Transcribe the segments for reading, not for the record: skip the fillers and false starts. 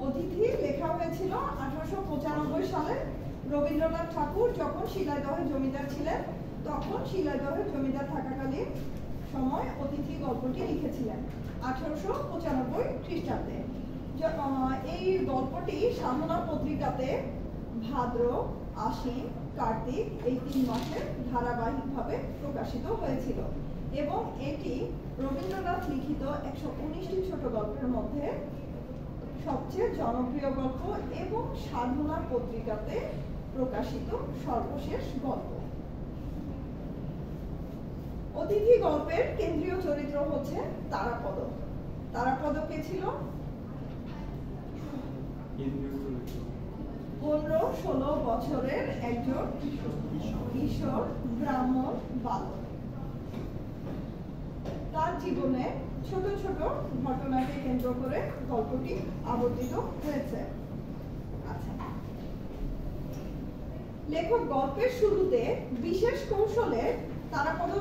অতিথি লেখা হয়েছিল 1895 সালে। রবীন্দ্রনাথ ঠাকুর যখন শিলাইদহে জমিদার ছিলেন তখন শিলাইদহে জমিদার থাকাকালীন সময় অতিথি গল্পটি লিখেছিলেন 1895 খ্রিস্টাব্দে। এই গল্পটি সাধনা পত্রিকাতে ভাদ্র, আশ্বিন, কার্তিক এই 3 মাসে ধারাবাহিকভাবে প্রকাশিত হয়েছিল এবং এটি রবীন্দ্রনাথ লিখিত 119টি ছোট গল্পের মধ্যে সবচেয়ে জনপ্রিয় গল্প এবং সাধনা পত্রিকাতে প্রকাশিত সর্বশেষ গল্প। অতিথি গল্পের কেন্দ্রীয় চরিত্র হচ্ছে তারাপদ। তারাপদ কে ছিল? 15-16 বছরের একজন কিশোর ব্রাহ্মণ বালক। তার জীবনে ছোট ছোট ঘটনাকে কেন্দ্র করে গল্পটি আবর্তিত হয়েছে। আচ্ছা, লেখক গল্পের শুরুতে বিশেষ কৌশলে তারাপদ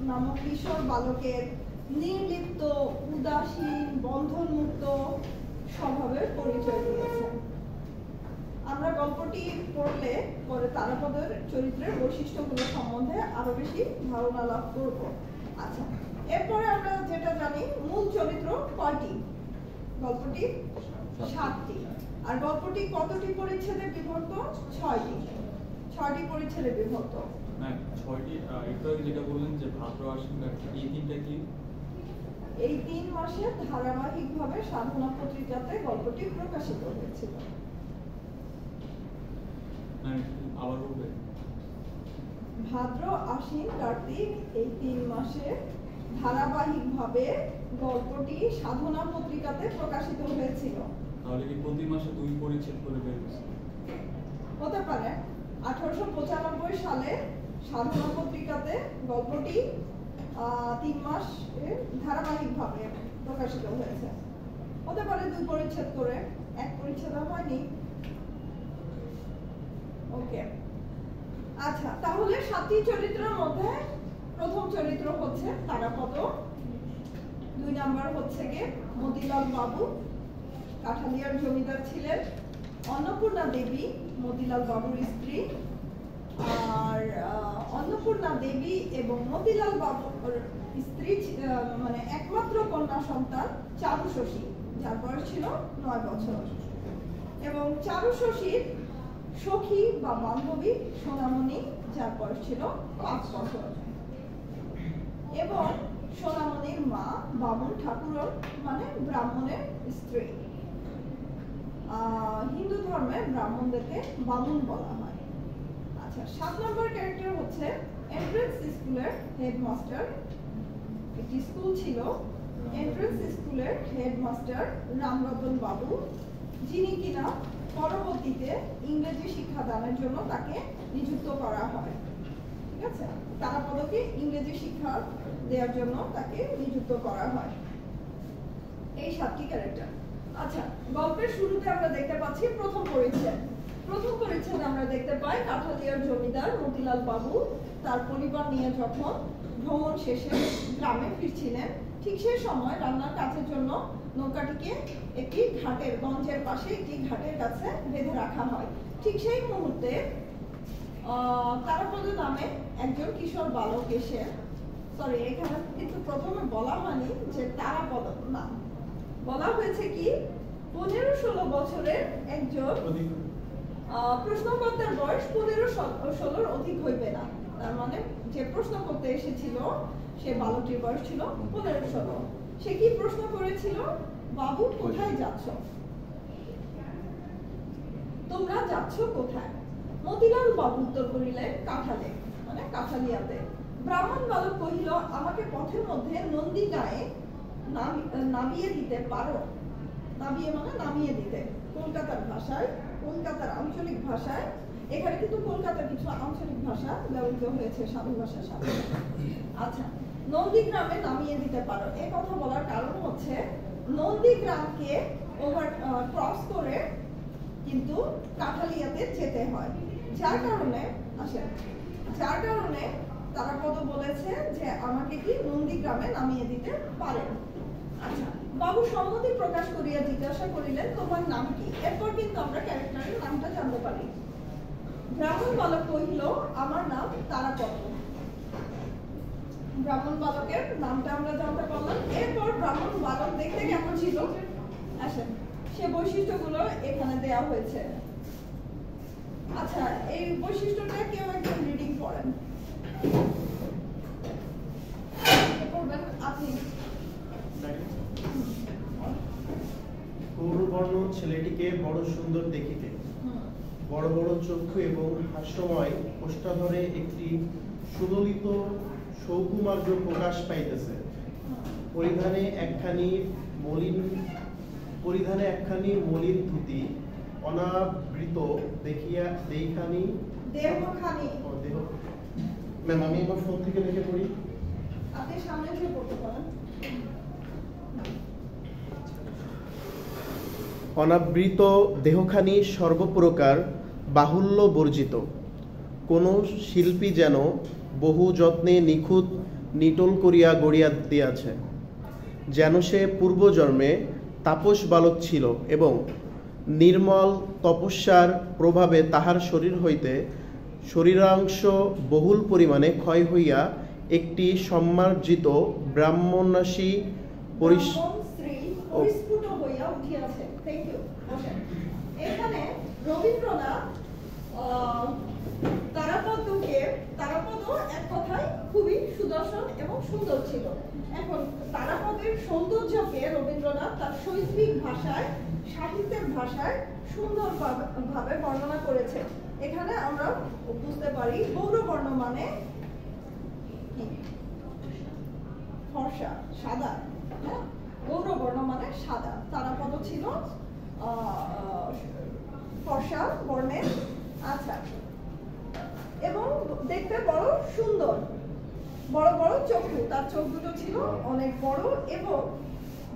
নামক কিশোর বালকের নির্লিপ্ত, উদাসীন, বন্ধনমুক্ত স্বভাবের পরিচয় দিয়েছেন। আমরা গল্পটি পড়লে পরে তারাপদের চরিত্রের বৈশিষ্ট্যগুলো সম্বন্ধে আরো বেশি ধারণা লাভ করব। আচ্ছা, এরপরে আমরা যেটা জানি, মূল চরিত্র কয়টি? গল্পটি 7টি। আর গল্পটি কতটি পরিচ্ছেদে বিভক্ত? 6টি পরিচ্ছেদে বিভক্ত। না, 6টি। এটা যেটা বললেন যে ভাদ্র, আশ্বিন, কার্তিক, এই 3টা কি? এই 3 মাসে ধারাবাহিকভাবে সাধনা পত্রিকাতে গল্পটি প্রকাশিত হয়েছিল। আবার বলবে? ভাদ্র, আশ্বিন, কার্তিক এই 3 মাসে ধারাবাহিকভাবে গল্পটি সাধনা পত্রিকাতে প্রকাশিত হয়েছিল। তাহলে কি প্রতি মাসে 2 পরিচ্ছেদ করে বের হয়েছে? হতে পারে। 1895 সালে সাধনা পত্রিকাতে গল্পটি 3 মাসে ধারাবাহিকভাবে প্রকাশিত হয়েছে। হতে পারে 2 পরিচ্ছেদ করে, 1 পরিচ্ছেদ হয়নি। ওকে, আচ্ছা, তাহলে 7টি চরিত্রের মধ্যে প্রথম চরিত্র হচ্ছে তারাপদ, 2 নাম্বার হচ্ছে মতিলাল বাবু, কাঠালিয়ার জমিদার ছিলেন। অন্নপূর্ণা দেবী মতিলাল বাবুর স্ত্রী। আর অন্নপূর্ণা দেবী এবং মতিলাল বাবুর স্ত্রী মানে একমাত্র কন্যা সন্তান চারু শশী, যার বয়স ছিল 9 বছর, এবং চারু শশীর সখী বা বান্ধবী সোনামণি, যার বয়স ছিল 5 বছর, এবং সোনামণির মা বামুন ঠাকুরন মানে ব্রাহ্মণের স্ত্রী। হিন্দু ধর্মে ব্রাহ্মণদেরকে বামুন বলা হয়। আচ্ছা, 7 নম্বর ক্যারেক্টার হচ্ছে এন্ট্রান্স স্কুলের হেডমাস্টার। একটি স্কুল ছিল, এন্ট্রান্স স্কুলের হেডমাস্টার রামরতন বাবু, যিনি কিনা পরবর্তীতে ইংরেজি শিক্ষা দানের জন্য তাকে নিযুক্ত করা হয়। ঠিক আছে, তারাপদকে ইংরেজি শিক্ষা দেওয়ার জন্য তাকে নিযুক্ত করা হয়। এই 7টি ক্যারেক্টার। আচ্ছা, গল্পের শুরুতে আমরা দেখতে পাচ্ছি প্রথম পরিচ্ছেদ আমরা দেখতে পাই কাঠালিয়ার জমিদার মতিলাল বাবু তার পরিবার নিয়ে যখন ভ্রমণ শেষে গ্রামে ফিরছিলেন, ঠিক সেই সময় রান্নার কাজের জন্য নৌকাটিকে একটি ঘাটের, গঞ্জের পাশে একটি ঘাটের কাছে বেঁধে রাখা হয়। ঠিক সেই মুহূর্তে তারাপদ নামে একজন কিশোর বালক এসে, সরি এখানে কিন্তু প্রথমে বলা হয়নি যে তারাপদ, না, বলা হয়েছে কি 15-16 বছরের একজন, প্রশ্নকর্তার বয়স 15-16 অধিক হইবে না, তার মানে যে প্রশ্ন করতে এসেছিল সে বালকটির বয়স ছিল 15-16। সে কি প্রশ্ন করেছিল? বাবু কোথায় যাচ্ছ? তোমরা যাচ্ছ কোথায়? মতিলাল বাবু উত্তর করিলেন কাঠালে, মানে কাঠালিয়াতে। ব্রাহ্মণ বালক কহিল, আমাকে পথের মধ্যে নন্দী গায়ে নামিয়ে দিতে পারো? নামিয়ে মানে নামিয়ে দিতে, কলকাতার ভাষায়, কলকাতার আঞ্চলিক ভাষায়। এখানে কিন্তু কলকাতার কিছু আঞ্চলিক ভাষা ব্যবহৃত হয়েছে সাধু ভাষার সাথে। আচ্ছা, নন্দীগ্রামে নামিয়ে দিতে পারো, এই কথা বলার কারণ হচ্ছে নন্দীগ্রামকে ক্রস করে কিন্তু কাঠালিয়াতে যেতে হয়, যার কারণে তারাপদ বলেছে যে আমাকে কি নন্দীগ্রামে নামিয়ে দিতে পারেন। আচ্ছা, বাবু সম্মতি প্রকাশ করিয়া জিজ্ঞাসা করিলেন তোমার নাম কি? এরপর কিন্তু আমরা ক্যারেক্টারের নামটা জানতে পারি। ব্রাহ্মণ বালক কহিল আমার নাম তারাপদ। ব্রাহ্মণ বালকের নামটা আমরা জানতে পারলাম। এরপর ব্রাহ্মণ বালক দেখতে কেমন ছিল আসেন সে বৈশিষ্ট্যগুলো এখানে দেয়া হয়েছে। আচ্ছা, এই বৈশিষ্ট্যটা কেউ একজন রিডিং করেন। করবেন আপনি। গৌরবর্ণ ছেলেটিকে বড় সুন্দর দেখিতে, বড় বড় চক্ষু এবং হাস্যময় ওষ্ঠাধরে একটি সুললিত সৌকুমার্য প্রকাশ পাইতেছে। পরিধানে একখানি মলিন ধুতি, অনাবৃত দেহখানি। ম্যাম আমি আমার ফোন থেকে দেখে পড়ি। আপনি সামনে এসে পড়তে পারেন। অনাবৃত দেহখানি সর্বপ্রকার বাহুল্য বর্জিত, কোন শিল্পী যেন বহু যত্নে নিখুঁত নিটোল করিয়া গড়িয়া দিয়াছে, যেন সে পূর্বজন্মে তাপস বালক ছিল এবং নির্মল তপস্যার প্রভাবে তাহার শরীর হইতে শরীরাংশ বহুল পরিমাণে ক্ষয় হইয়া একটি সম্মার্জিত ব্রাহ্মণাসী পরিস্ফুট হইয়া উঠিয়াছে। Thank you. এখানে রবীন্দ্রনাথ তারাপদ এক কথায় খুবই সুদর্শন এবং সুন্দর ছিল। এখন তারাপদের সৌন্দর্যকে রবীন্দ্রনাথ তার শৈল্পিক ভাষায়, সাহিত্যের ভাষায় সুন্দরভাবে বর্ণনা করেছে। এখানে আমরা বুঝতে পারি গৌরবর্ণ মানে ফর্সা, সাদা। হ্যাঁ, গৌরবর্ণ মানে সাদা। তারাপদ ছিল ফর্সা বর্ণের। আচ্ছা, এবং দেখতে বড় সুন্দর, বড় বড় চক্ষু, তার চোখ দুটো ছিল অনেক বড়। এবং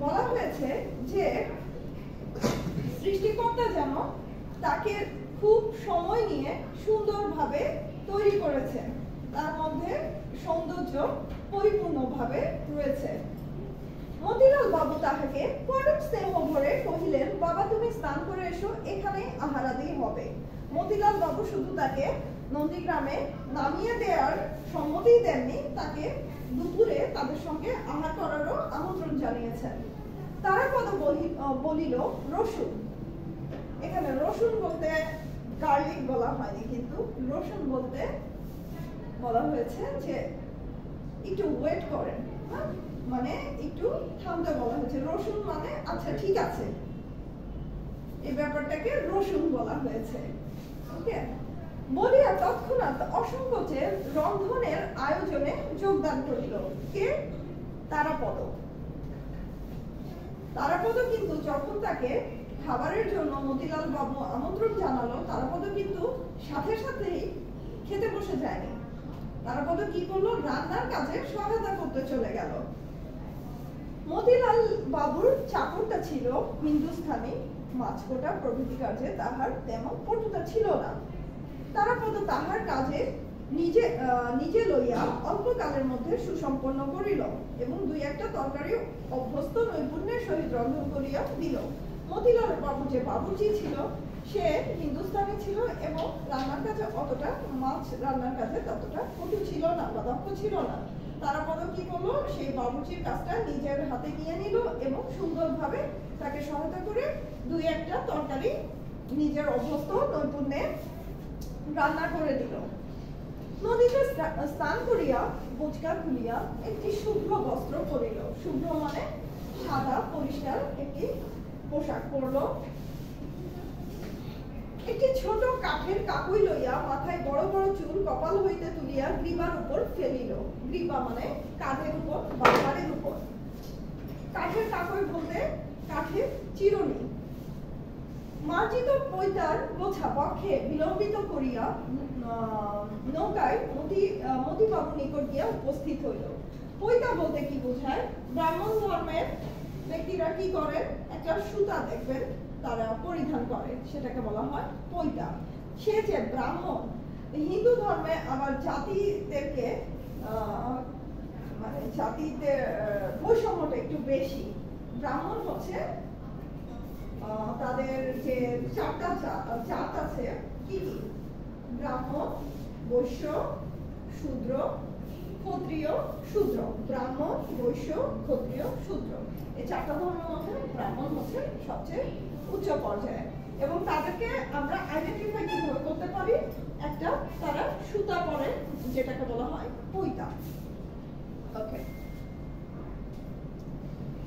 বলা হয়েছে যে সৃষ্টিকর্তা যেন তাকে খুব সময় নিয়ে সুন্দরভাবে তৈরি করেছেন, তার মধ্যে সৌন্দর্য পরিপূর্ণভাবে রয়েছে। মতিলাল বাবু তাহাকে পরম স্নেহ ভরে কহিলেন বাবা তুমি স্নান করে এসো, এখানে আহারাদি হবে। মতিলাল বাবু শুধু তাকে নন্দীগ্রামে নামিয়ে দেওয়ার সম্মতি দেননি, তাকে দুপুরে তাদের সঙ্গে আহার করারও আমন্ত্রণ জানিয়েছেন। তারাপদ বলিল রসুন। এখানে রসুন বলতে গার্লিক বলা হয়নি, কিন্তু রসুন বলতে বলা হয়েছে যে একটু ওয়েট করেন, মানে একটু থামতে বলা হয়েছে। রসুন মানে আচ্ছা ঠিক আছে, এই ব্যাপারটাকে রসুন বলা হয়েছে। ওকে, বলিয়া তৎক্ষণাৎ অসংকোচে রন্ধনের আয়োজনে যোগদান করিল। কে? তারাপদ। তারাপদ কিন্তু যখন তাকে খাবারের জন্য মতিলাল বাবু আমন্ত্রণ জানালো, তারাপদ কিন্তু সাথে সাথেই খেতে বসে যায়নি। তারাপদ কি করলো? রান্নার কাজে সহায়তা করতে চলে গেল। মতিলাল বাবুর চাকরটা ছিল হিন্দুস্থানি, মাছ কোটা প্রভৃতি কাজে তাহার তেমন পটুতা ছিল না। তারাপদ তাহার কাজে নিজে লইয়া অল্পকালের মধ্যে সুসম্পন্ন করিল এবং দুই একটা তরকারি অভ্যস্ত নৈপুণ্যের সহিত রন্ধন করিয়া দিল। মতিলাল বাবু যে বাবুর্চি ছিল সে হিন্দুস্তানি ছিল এবং রান্নার কাজে অতটা, মাছ রান্নার কাজে ততটা পটু ছিল না বা দক্ষ ছিল না। তারাপদ কি করলো? সেই বাবুর্চির কাজটা নিজের হাতে নিয়ে নিল এবং সুন্দরভাবে তাকে সহায়তা করে দুই একটা তরকারি নিজের অভ্যস্ত নৈপুণ্যে রান্না করে দিল। নদীতে স্নান করিয়া বোচকা খুলিয়া একটি শুভ্র বস্ত্র পরিল। শুভ্র মানে সাদা পরিষ্কার একটি পোশাক পরল। একটি ছোট কাঠের কাকুই লইয়া মাথায় বড় বড় চুল কপাল হইতে তুলিয়া গ্রীবার উপর ফেলিল। গ্রীবা মানে কাঁধের উপর বা ঘাড়ের উপর। কাঠের কাকুই বলতে কাঠের চিরুনি। মার্জিত পৈতার গোছা পক্ষে বিলম্বিত করিয়া নৌকায় মতিবাবুর নিকট গিয়া উপস্থিত হইল। পৈতা বলতে কি বোঝায়? ব্রাহ্মণ ধর্মের ব্যক্তিরা কি করেন? একটা সুতা দেখবেন তারা পরিধান করে, সেটাকে বলা হয় পৈতা। সে যে ব্রাহ্মণ, হিন্দু ধর্মে আবার জাতিদেরকে মানে জাতিদের বৈষম্যটা একটু বেশি। ব্রাহ্মণ হচ্ছে তাদের যে চারটা জাত আছে, কি কি? ব্রাহ্মণ, বৈশ্য, শূদ্র, ক্ষত্রিয়, শূদ্র। ব্রাহ্মণ, বৈশ্য, ক্ষত্রিয়, শূদ্র, এই চারটা ধর্মের মধ্যে ব্রাহ্মণ হচ্ছে সবচেয়ে উচ্চ পর্যায়ে। এবং তাদেরকে আমরা আইডেন্টিফাই কিভাবে করতে পারি? একটা, তারা সুতা পরে, যেটাকে বলা হয় পৈতা। ওকে,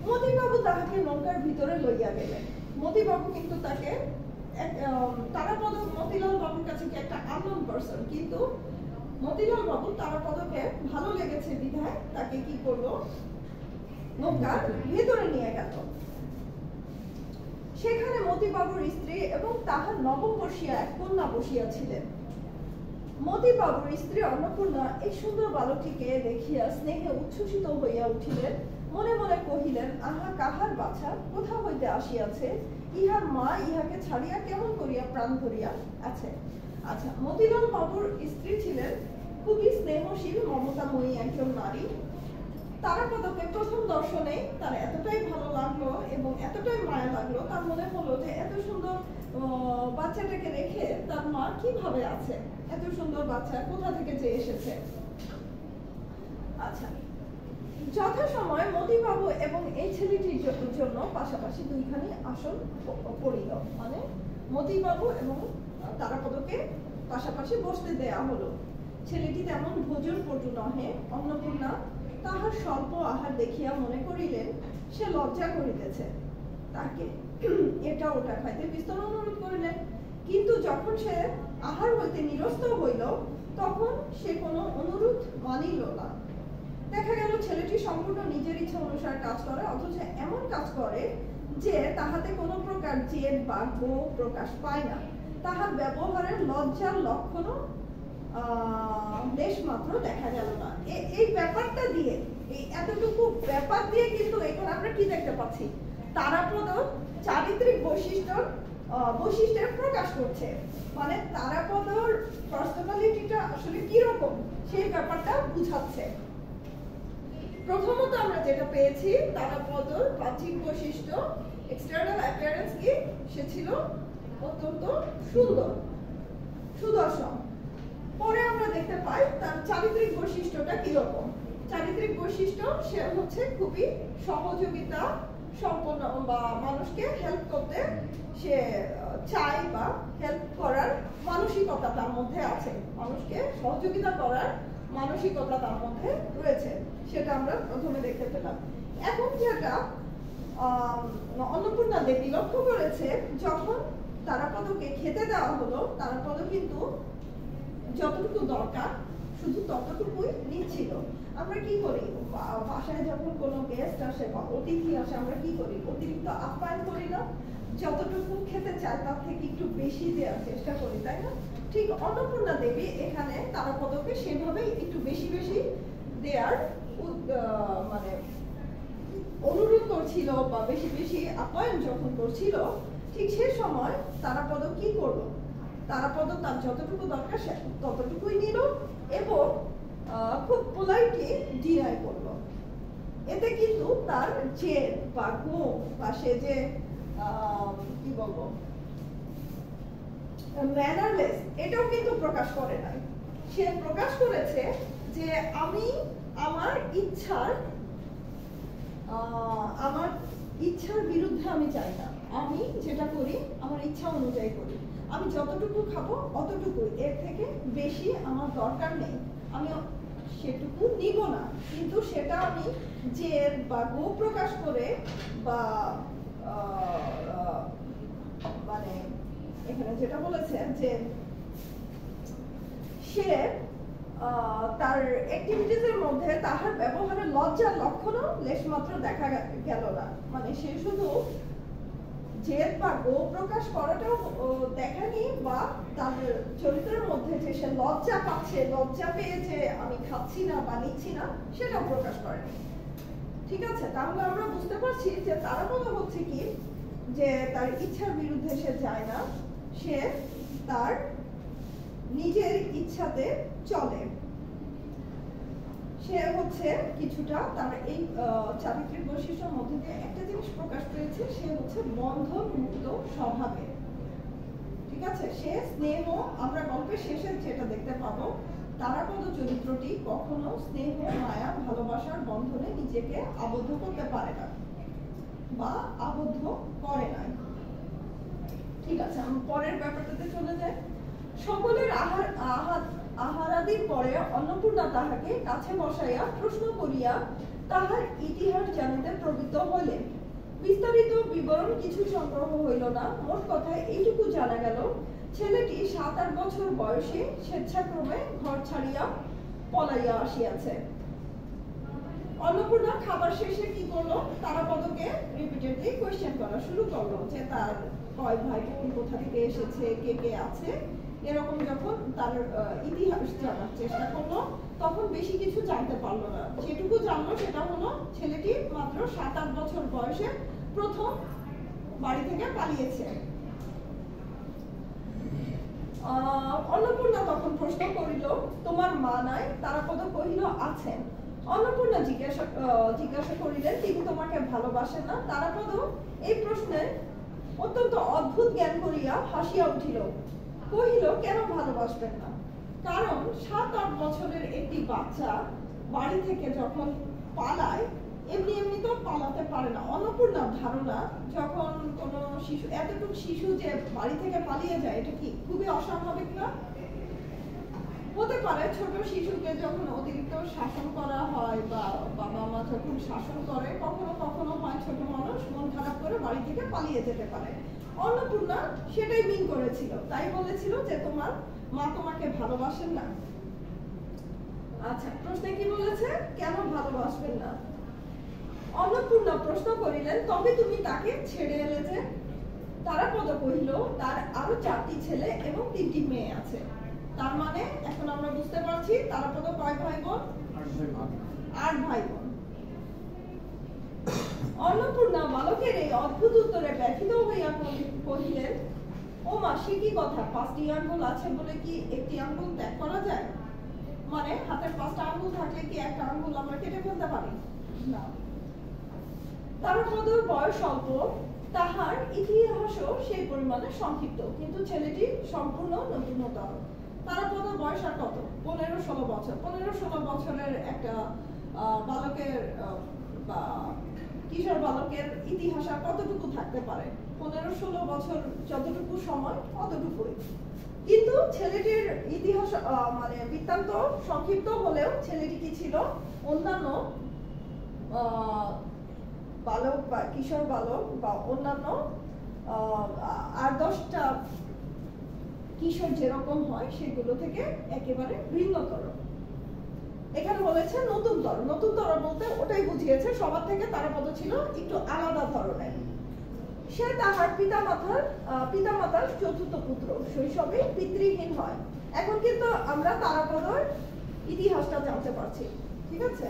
মতিবাবু তাহাকে নৌকার ভিতরে লইয়া গেলেন। মতিবাবু কিন্তু তাকে তারাপদ মতিলাল বাবুর কাছে কি একটা আননোন পারসন, কিন্তু মতিলাল বাবু তারাপদকে ভালো লেগেছে বিধায় তাকে কি করলো? নৌকার ভিতরে নিয়ে গেল। সেখানে মতিবাবুর স্ত্রী এবং তাহার নববর্ষীয়া এক কন্যা বসিয়াছিলেন। মতিবাবুর স্ত্রী অন্নপূর্ণা এই সুন্দর বালকটিকে দেখিয়া স্নেহে উচ্ছ্বসিত হইয়া উঠিলেন। মনে মনে কহিলেন, আহা কাহার বাছা, কোথা হইতে আসিয়াছে? ইহার মা ইহাকে ছাড়িয়া কেমন করিয়া প্রাণ ধরিয়া আছে। আচ্ছা, মতিলাল বাবুর স্ত্রী ছিলেন খুবই স্নেহশীল মমতাময়ী একজন নারী। তারাপদকে প্রথম দর্শনে তার এতটাই ভালো লাগলো এবং এতটাই মায়া লাগলো, তার মনে হলো যে এত সুন্দর বাচ্চাটাকে রেখে তার মা কিভাবে আছে, এত সুন্দর বাচ্চা কোথা থেকে যে এসেছে। আচ্ছা, যথাসময়ে মতিবাবু এবং এই ছেলেটির জন্য পাশাপাশি দুইখানি আসন পড়িল, মানে মতিবাবু এবং তারাপদকে পাশাপাশি বসতে দেয়া হলো। ছেলেটি তেমন ভোজন পটু নহে। অন্নপূর্ণা তাহার স্বল্প আহার দেখিয়া মনে করিলেন সে লজ্জা করিতেছে, তাকে এটা ওটা খাইতে বিস্তর অনুরোধ করিলেন। কিন্তু যখন সে আহার হইতে নিরস্ত হইল, তখন সে কোনো অনুরোধ মানিল না। দেখা গেল ছেলেটি সম্পূর্ণ নিজের ইচ্ছা অনুসারে কাজ করে, অথচ এমন কাজ করে যে তাহাতে কোনো প্রকার জেদ বা ক্ষোভ প্রকাশ পায় না। তাহার ব্যবহারের লজ্জার লক্ষণও লেশ মাত্র দেখা গেল না। এই ব্যাপারটা দিয়ে, এই এতটুকু ব্যাপার দিয়ে কিন্তু এখানে আমরা কি দেখতে পাচ্ছি? তারাপদ চারিত্রিক বৈশিষ্ট্যের প্রকাশ করছে, মানে তারাপদর পার্সোনালিটিটা আসলে কি রকম সেই ব্যাপারটা বুঝাচ্ছে। প্রথমত আমরা যেটা পেয়েছি, তারাপদর বাহ্যিক বৈশিষ্ট্য, এক্সটার্নাল অ্যাপিয়ারেন্স কি? সে ছিল অত্যন্ত সুন্দর, সুদর্শন। পরে আমরা দেখতে পাই তার চারিত্রিক বৈশিষ্ট্যটা কি রকম। চারিত্রিক বৈশিষ্ট্য, সে হচ্ছে খুবই সহযোগিতা সম্পন্ন বা মানুষকে হেল্প করতে সে চায় বা হেল্প করার মানসিকতা তার মধ্যে আছে, মানুষকে সহযোগিতা করার মানসিকতা তার মধ্যে রয়েছে, সেটা আমরা প্রথমে দেখতে পেলাম। এখন যেটা অন্নপূর্ণা দেবী লক্ষ্য করেছে, যখন তারাপদকে খেতে দেওয়া হলো, তারাপদ কিন্তু যতটুকু দরকার শুধু ততটুকুই নিচ্ছিল। আমরা কি করি বাসায় যখন কোনো গেস্ট আসে বা অতিথি আসে, আমরা কি করি? অতিরিক্ত আপ্যায়ন করি না, যতটুকু খেতে চাই তার থেকে একটু বেশি দেওয়ার চেষ্টা করি, তাই না? ঠিক অন্নপূর্ণা দেবী এখানে তারাপদকে সেভাবেই একটু বেশি বেশি দেওয়ার মানে অনুরোধ করছিল বা বেশি বেশি আপ্যায়ন যখন করছিল, ঠিক সে সময় তারাপদ কি করলো? তারাপদ তার যতটুকু দরকার সে ততটুকুই নিল এবং খুব পোলাইটলি ডিনাই করলো। এতে কিন্তু তার জেদ বা ক্ষোভ বা সে যে কি বলবো ম্যানারলেস, এটাও কিন্তু প্রকাশ করে নাই। সে প্রকাশ করেছে যে আমি আমার ইচ্ছার বিরুদ্ধে আমি চাই না, আমি যেটা করি আমার ইচ্ছা অনুযায়ী করি, আমি যতটুকু খাবো অতটুকু, এর থেকে বেশি আমার দরকার নেই, আমি সেটুকু নিব না। কিন্তু সেটা আমি জেদ বা ক্ষোভ প্রকাশ করে বা মানে এখানে যেটা বলেছে যে সে তার অ্যাক্টিভিটিজের মধ্যে তাহার ব্যবহারের লজ্জার লক্ষণও লেশমাত্র দেখা গেল না, মানে সে শুধু জেদ বা ক্ষোভ প্রকাশ করাটাও দেখানি বা তার চরিত্রের মধ্যে যে সে লজ্জা পাচ্ছে, লজ্জা পেয়ে যে আমি খাচ্ছি না বা নিচ্ছি না, সেটাও প্রকাশ করেনি। ঠিক আছে, তাহলে আমরা বুঝতে পারছি যে তারাপদ হচ্ছে কি, যে তার ইচ্ছার বিরুদ্ধে সে যায় না, সে তার নিজের ইচ্ছাতে চলে। সে হচ্ছে কিছুটা তার এই চারিত্রিক বৈশিষ্ট্যের মধ্যে দিয়ে একটা জিনিস প্রকাশ পেয়েছে, সে হচ্ছে বন্ধন মুক্ত স্বভাবের। ঠিক আছে, সে স্নেহ, আমরা গল্পের শেষে যেটা দেখতে পাবো, তারাপদ চরিত্রটি কখনো স্নেহ, মায়া, ভালোবাসার বন্ধনে নিজেকে আবদ্ধ করতে পারে না বা আবদ্ধ করে নাই। ঠিক আছে, আমি পরের ব্যাপারটাতে চলে যাই। সকলের আহারাদির পরে অন্নপূর্ণা তাহাকে কাছে বসাইয়া প্রশ্ন করিয়া তাহার ইতিহাস জানিতে প্রবৃত্ত হইলেন। বিস্তারিত বিবরণ কিছু সংগ্রহ হইল না, মোট কথায় এইটুকু জানা গেল, ছেলেটি 7-8 বছর বয়সে স্বেচ্ছাক্রমে ঘর ছাড়িয়া পলাইয়া আসিয়াছে। অন্নপূর্ণা খাবার শেষে কি করলো, তারাপদকে রিপিটেডলি কোয়েশ্চেন করা শুরু করলো যে তার কয় ভাই বোন, কোথা থেকে এসেছে, কে কে আছে, এরকম যখন তার ইতিহাস জানার চেষ্টা করলো, তখন বেশি কিছু জানতে পারলো না। যেটুকু জানলো সেটা হলো ছেলেটি মাত্র 7-8 বছর বয়সে প্রথম বাড়ি থেকে পালিয়েছে। অন্নপূর্ণা তখন প্রশ্ন করিল, তোমার মা নাই? তারাপদ কহিল, আছেন। অন্নপূর্ণা জিজ্ঞাসা করিলেন, তিনি তোমাকে ভালোবাসেন না? তারাপদ এই প্রশ্নে অত্যন্ত অদ্ভুত জ্ঞান করিয়া হাসিয়া উঠিল, কহিল, কেন ভালোবাসবেন না? কারণ 7-8 বছরের একটি বাচ্চা বাড়ি থেকে যখন পালায়, এমনি এমনি তো পালাতে পারে না। অন্নপূর্ণার ধারণা, যখন কোনো শিশু, এতটুকু শিশু যে বাড়ি থেকে পালিয়ে যায়, এটা কি খুবই অস্বাভাবিক না? হতে পারে ছোট শিশুকে যখন অতিরিক্ত শাসন করা হয় বা বাবা মা যখন শাসন করে, কখনো কখনো হয় ছোট মানুষ মন খারাপ করে বাড়ি থেকে পালিয়ে যেতে পারে। অন্নপূর্ণা সেটাই মিন করেছিল, তাই বলেছিল যে তোমার মা তোমাকে ভালোবাসেন না। আচ্ছা, প্রশ্নে কি বলেছে, কেন ভালোবাসবেন না? অন্নপূর্ণা প্রশ্ন করিলেন, তবে তুমি তাকে ছেড়ে এলে যে? তারাপদ কহিল, তার আরো 4টি ছেলে এবং 3টি মেয়ে আছে। তার মানে এখন আমরা বুঝতে পারছি তারাপদ কয় ভাই বোন? 8 ভাই বোন। অন্নপূর্ণা বালকের এই অদ্ভুত উত্তরে ব্যথিত হইয়া কহিলেন, ও মা, সে কি কথা? 5টি আঙ্গুল আছে বলে কি একটি আঙ্গুল ত্যাগ করা যায়? মানে হাতের 5টা আঙ্গুল থাকলে কি একটা আঙ্গুল আমরা কেটে ফেলতে পারি না? তারাপদর বয়স অল্প, তাহার ইতিহাসও সেই পরিমাণে সংক্ষিপ্ত, কিন্তু ছেলেটি সম্পূর্ণ নতুনতর। তারাপদ বয়স আর কত? 15-16 বছর। 15-16 বছরের একটা বালকের বা কিশোর বালকের ইতিহাস আর কতটুকু থাকতে পারে? 15-16 বছর যতটুকু সময়, অতটুকুই। কিন্তু ছেলেটির ইতিহাস মানে বৃত্তান্ত সংক্ষিপ্ত হলেও ছেলেটি কি ছিল, অন্যান্য বালক বা কিশোর বালক বা অন্যান্য 8-10টা কিশোর যেরকম হয় সেগুলো থেকে একেবারে ভিন্নতর। এখানে বলেছে নতুনতর। নতুনতর বলতে ওটাই বুঝিয়েছে, সবার থেকে তারাপদ ছিল একটু আলাদা ধরনের। সে তাহার পিতামাতার 4র্থ পুত্র, শৈশবে পিতৃহীন হয়। এখন কিন্তু আমরা তারাপদর ইতিহাসটা জানতে পারছি। ঠিক আছে,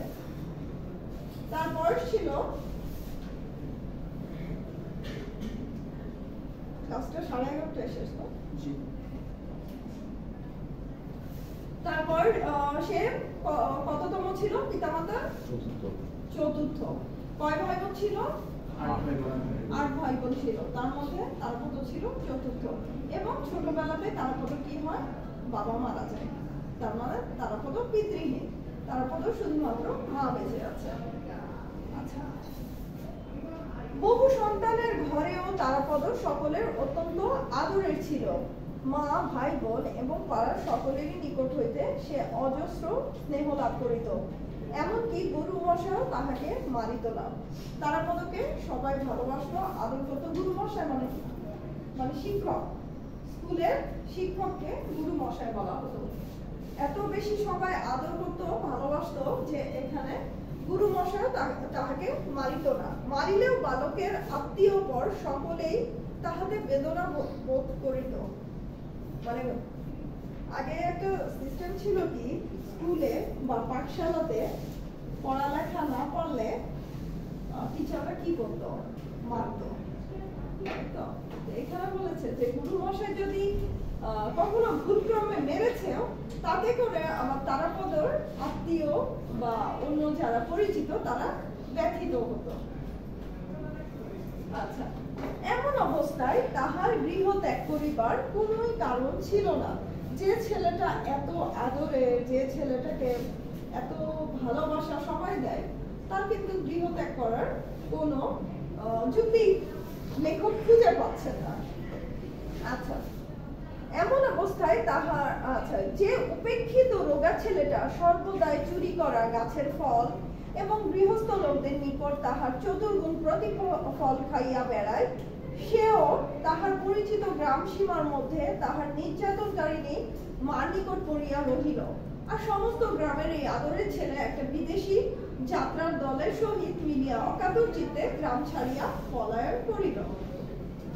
তার বয়স ছিল ক্লাসটা 11:30 শেষ না? তারপর সে কততম ছিল? পিতামাতা 4র্থ। কয় ভাই বোন ছিল? 8 ভাই বোন ছিল, তার মধ্যে তারাপদ ছিল 4র্থ। এবং ছোটবেলাতে তারাপদ কি হয়? বাবা মারা যায়, তার মানে তারাপদ পিতৃহীন। তারাপদ শুধুমাত্র মা বেঁচে আছে। আচ্ছা, বহু সন্তানের ঘরেও তারাপদ সকলের অত্যন্ত আদরের ছিল। মা, ভাই বোন এবং পাড়ার সকলেরই নিকট হইতে সে অজস্র স্নেহ লাভ করিত। এমনকি গুরু মশাইও তাহাকে মারিত না। তারাপদকে সবাই ভালোবাসতো, আদর করত। গুরু মশাই মানে কি? মানে শিক্ষক। স্কুলের শিক্ষককে গুরু মশাই বলা হতো। এত বেশি সবাই আদর করত, ভালোবাসতো যে এখানে গুরু মশাইও তাহাকে মারিত না। মারিলেও বালকের আত্মীয় পর সকলেই তাহাতে বেদনা বোধ করিত। মানে আগে একটা সিস্টেম ছিল কি, স্কুলে বা পাঠশালাতে পড়ালেখা না পারলে টিচাররা কি করতো? মারতো। এখানে বলেছে যে গুরু মশাই যদি কখনো ভুলক্রমে মেরেছেও, তাতে করে আমার তারাপদর আত্মীয় বা অন্য যারা পরিচিত তারা ব্যথিত হতো। আচ্ছা, এমন অবস্থায় তাহার গৃহ ত্যাগ করিবার কোনোই কারণ ছিল না। যে ছেলেটা এত আদরে, যে ছেলেটাকে এত ভালোবাসা সবাই দেয়, তার কিন্তু গৃহ ত্যাগ করার কোনো যুক্তি লেখক খুঁজে পাচ্ছেন না। আচ্ছা, এমন অবস্থায় তাহার যে উপেক্ষিত রোগা ছেলেটা সর্বদাই চুরি করা গাছের ফল এবং গৃহস্থ লোকদের নিকট তাহার চতুর্গুণ প্রতিফল খাইয়া বেড়ায়, সেও তাহার পরিচিত গ্রাম সীমার মধ্যে তাহার নির্যাতনকারিণী মার নিকট পড়িয়া রহিল। আর সমস্ত গ্রামের এই আদরের ছেলে একটা বিদেশি যাত্রার দলের সহিত মিলিয়া অকাতর চিত্তে গ্রাম ছাড়িয়া পলায়ন করিল।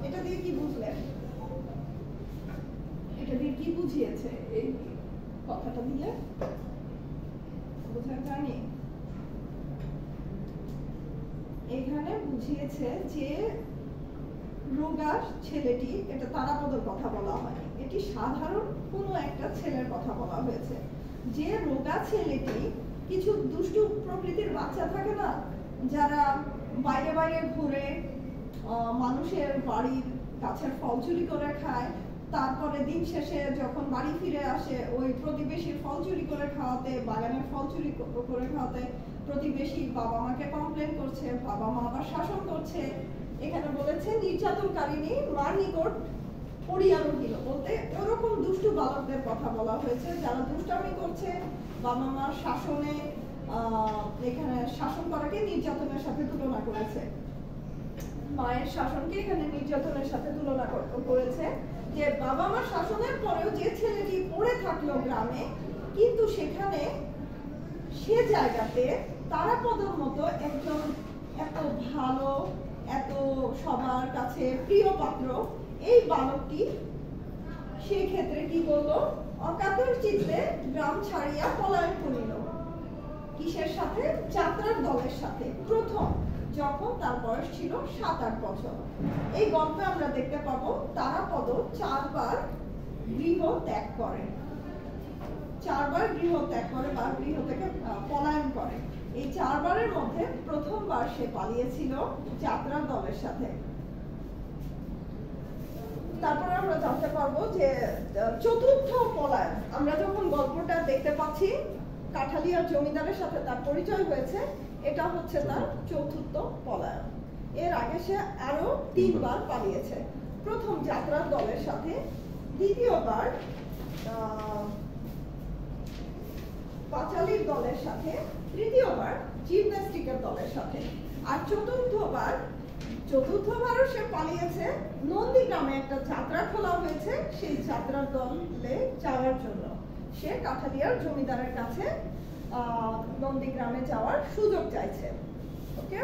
এটা দিয়ে কি বুঝলেন? এটা দিয়ে কি বুঝিয়েছে এই কথাটা দিয়ে? বোঝা যায়নি? এখানে বুঝিয়েছে যে রোগা ছেলেটি, এটা তারাপদর কথা বলা হয়, এটি সাধারণ কোনো একটা ছেলের কথা বলা হয়েছে। যে রোগা ছেলেটি, কিছু দুষ্টু প্রকৃতির বাচ্চা থাকে না, যারা বাইরে বাইরে ঘুরে মানুষের বাড়ির গাছের ফল চুরি করে খায়, তারপরে দিন শেষে যখন বাড়ি ফিরে আসে ওই প্রতিবেশীর ফল চুরি করে খাওয়াতে, বাগানের ফল চুরি করে খাওয়াতে প্রতিবেশী বাবা মাকে কমপ্লেন করছে, বাবা মা আবার শাসন করছে। এখানে বলেছে নির্যাতনকারিণী মার নিকট পড়িয়া রহিল, বলতে ওরকম দুষ্টু বালকদের কথা বলা হয়েছে যারা দুষ্টামি করছে, বাবা মার শাসনে এখানে শাসন করাকে নির্যাতনের সাথে তুলনা করেছে। মায়ের শাসনকে এখানে নির্যাতনের সাথে তুলনা করেছে। যে বাবা মার শাসনের পরেও যে ছেলেটি পড়ে থাকলো গ্রামে, কিন্তু সেখানে সে জায়গাতে তারাপদর মতো একজন এত ভালো, এত সবার কাছে প্রিয় পাত্র এই বালকটি সেই ক্ষেত্রে কি করলো? অকাতর চিত্তে গ্রাম ছাড়িয়া পলায়ন করিল। কিসের সাথে? যাত্রার দলের সাথে। প্রথম যখন তার বয়স ছিল 7-8 বছর। এই গল্পে আমরা দেখতে পাবো তারাপদ 4 বার গৃহ ত্যাগ করে, 4 বার গৃহ ত্যাগ করে বা গৃহ থেকে পলায়ন করে। এই 4 বারের মধ্যে প্রথমবার সে পালিয়েছিল যাত্রার দলের সাথে। তারপরে আমরা জানতে পারবো যে চতুর্থ পলায়ন, আমরা যখন গল্পটা দেখতে পাচ্ছি কাঠালিয়ার জমিদারের সাথে তার পরিচয় হয়েছে, এটা হচ্ছে তার চতুর্থ পলায়ন। এর আগে সে আরো 3 বার পালিয়েছে। প্রথম যাত্রার দলের সাথে, দ্বিতীয়বার পাঁচালীর দলের সাথে, তৃতীয়বার জিমন্যাস্টিকের দলের সাথে, আর চতুর্থবারও সে পালিয়েছে। নন্দীগ্রামে একটা যাত্রা খোলা হয়েছে, সেই যাত্রার দলে যাওয়ার জন্য সে কাঠালিয়ার জমিদারের কাছে নন্দীগ্রামে যাওয়ার সুযোগ চাইছে। ওকে,